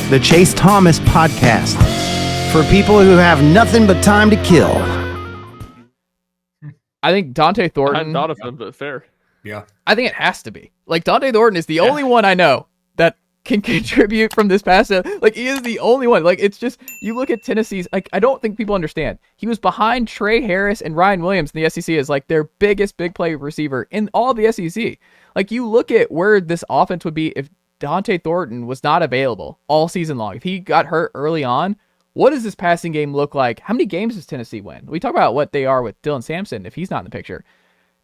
the Chase Thomas Podcast, for people who have nothing but time to kill. I think Dante Thornton. I hadn't thought of him, but fair. Yeah. I think it has to be. Like, Dante Thornton is the only one I know that can contribute from this past. Like, he is the only one. Like, it's just, you look at Tennessee's, like, I don't think people understand. He was behind Trey Harris and Ryan Williams in the SEC as, like, their biggest big play receiver in all the SEC. Like, you look at where this offense would be if Dante Thornton was not available all season long. If he got hurt early on, what does this passing game look like? How many games does Tennessee win? We talk about what they are with Dylan Sampson if he's not in the picture.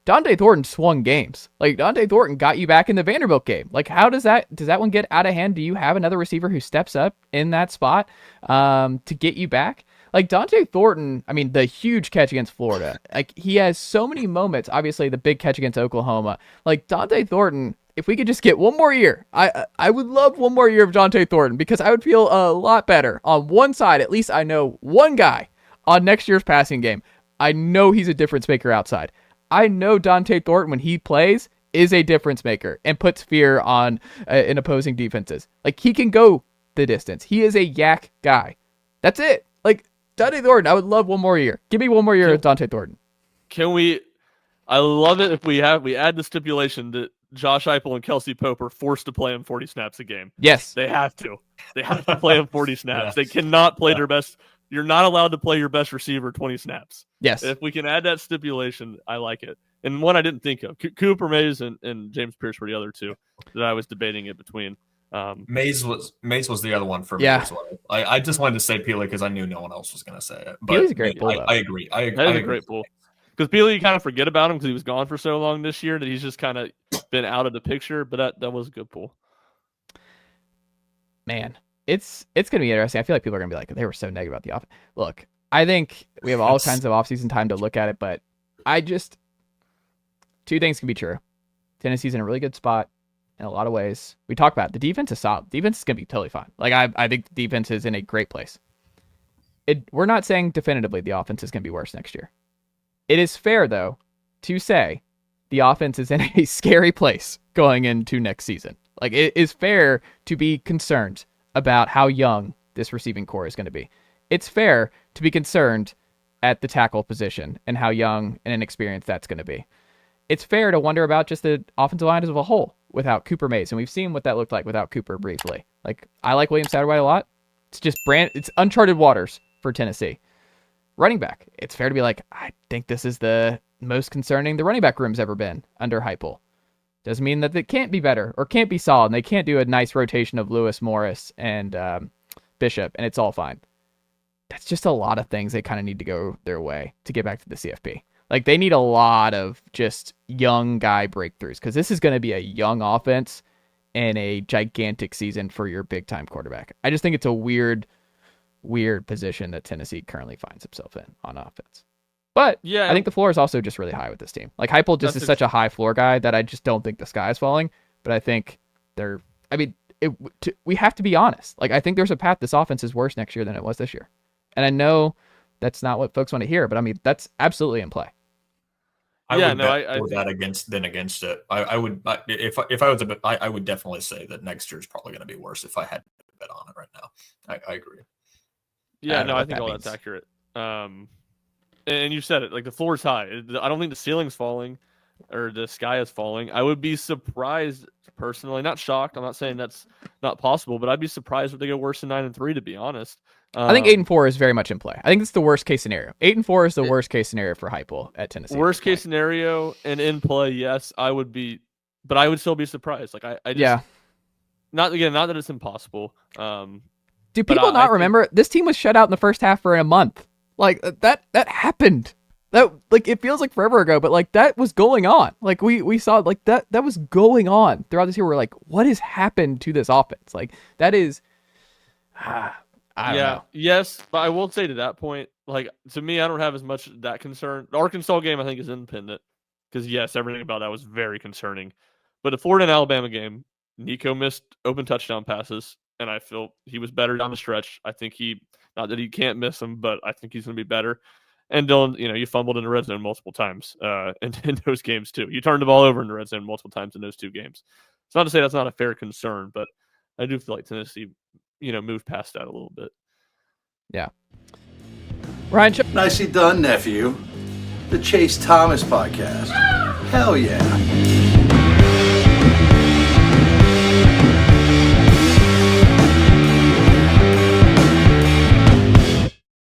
Dante Thornton swung games. Like, Dante Thornton got you back in the Vanderbilt game. Like, how does that one get out of hand? Do you have another receiver who steps up in that spot to get you back? Like, Dante Thornton, I mean, the huge catch against Florida. Like, he has so many moments. Obviously, the big catch against Oklahoma. Like, Dante Thornton, if we could just get one more year, I would love one more year of Dante Thornton, because I would feel a lot better. On one side, at least I know one guy on next year's passing game. I know he's a difference maker outside. I know Dante Thornton, when he plays, is a difference maker and puts fear on in opposing defenses. Like, he can go the distance. He is a yak guy. That's it. Like, Dante Thornton, I would love one more year. Give me one more year of Dante Thornton. Can we? I love it if we add the stipulation that Josh Heupel and Kelsey Pope are forced to play him 40 snaps a game. Yes. They have to. They have to play him 40 snaps. Yes. They cannot play their best. You're not allowed to play your best receiver 20 snaps. Yes. If we can add that stipulation, I like it. And one I didn't think of. Cooper Mays and James Pierce were the other two that I was debating it between. Mays was the other one for me as well. I just wanted to say Peely because I knew no one else was going to say it. But Peely's a great pull. I agree. That is a great pull. Because Peely, you kind of forget about him because he was gone for so long this year that he's just kind of been out of the picture. But that was a good pull. Man, it's going to be interesting. I feel like people are going to be like, they were so negative about the offense. Look, I think we have all kinds of offseason time to look at it, but two things can be true. Tennessee's in a really good spot in a lot of ways. We talk about it. The defense is solid. Defense is going to be totally fine. Like, I think the defense is in a great place. We're not saying definitively the offense is going to be worse next year. It is fair, though, to say the offense is in a scary place going into next season. Like, it is fair to be concerned about how young this receiving core is going to be. It's fair to be concerned at the tackle position and how young and inexperienced that's going to be. It's fair to wonder about just the offensive line as a whole without Cooper Mays, and we've seen what that looked like without Cooper briefly. Like, I like William Satterwhite a lot. It's just it's uncharted waters for Tennessee. Running back, it's fair to be like, I think this is the most concerning the running back room's ever been under Heupel. Doesn't mean that it can't be better or can't be solid, and they can't do a nice rotation of Lewis, Morris, and Bishop, and it's all fine. That's just a lot of things they kind of need to go their way to get back to the CFP. Like, they need a lot of just young guy breakthroughs, because this is going to be a young offense and a gigantic season for your big-time quarterback. I just think it's a weird position that Tennessee currently finds himself in on offense. But yeah, I think the floor is also just really high with this team. Like, Heupel just is such a high floor guy that I just don't think the sky is falling. But I think we have to be honest. Like, I think there's a path this offense is worse next year than it was this year. And I know that's not what folks want to hear, but I mean, that's absolutely in play. I would that against it. I would if I was I would definitely say that next year is probably going to be worse if I had to bet on it right now. I agree. Yeah, I think all that's accurate. And you said it, like, the floor is high. I don't think the ceiling's falling or the sky is falling. I would be surprised personally, not shocked. I'm not saying that's not possible, but I'd be surprised if they go worse than 9-3, to be honest. I think 8-4 is very much in play. I think it's the worst case scenario. 8-4 is the worst case scenario for Heupel at Tennessee. Worst case scenario and in play, yes, I would be, but I would still be surprised. Like, I just, not that it's impossible. Do people not remember this team was shut out in the first half for a month? Like, that happened. That, like, it feels like forever ago, but like that was going on. Like, we saw like that was going on throughout this year. We're like, what has happened to this offense? Like, that is. I don't know. Yes, but I will say to that point, like, to me, I don't have as much that concern. The Arkansas game, I think, is independent because, yes, everything about that was very concerning. But the Florida and Alabama game, Nico missed open touchdown passes, and I feel he was better down the stretch. I think not that he can't miss them, but I think he's going to be better. And Dylan, you fumbled in the red zone multiple times in those games too. You turned the ball over in the red zone multiple times in those two games. It's not to say that's not a fair concern, but I do feel like Tennessee moved past that a little bit. Yeah. Ryan, nicely done, nephew. The Chase Thomas podcast. Hell yeah.